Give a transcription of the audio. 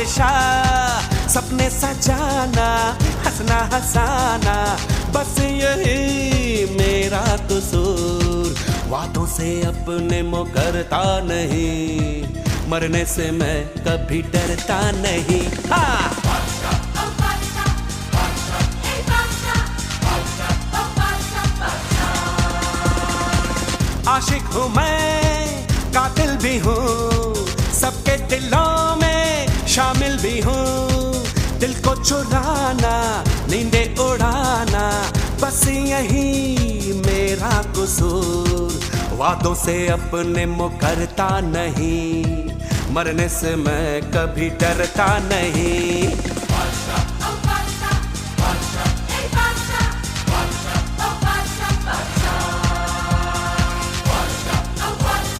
बादशाह, सपने सजाना, हंसना हंसाना, बस यही मेरा कसूर। वादों से अपने मुकरता नहीं, मरने से मैं कभी डरता नहीं। हाँ आशिक हूँ मैं, कातिल भी हूँ, सबके दिलों में शामिल भी हूँ। दिल को चुराना, नींदे उड़ाना, बस यही मेरा कसूर। वादों से अपने मुकरता नहीं, मरने से मैं कभी डरता नहीं।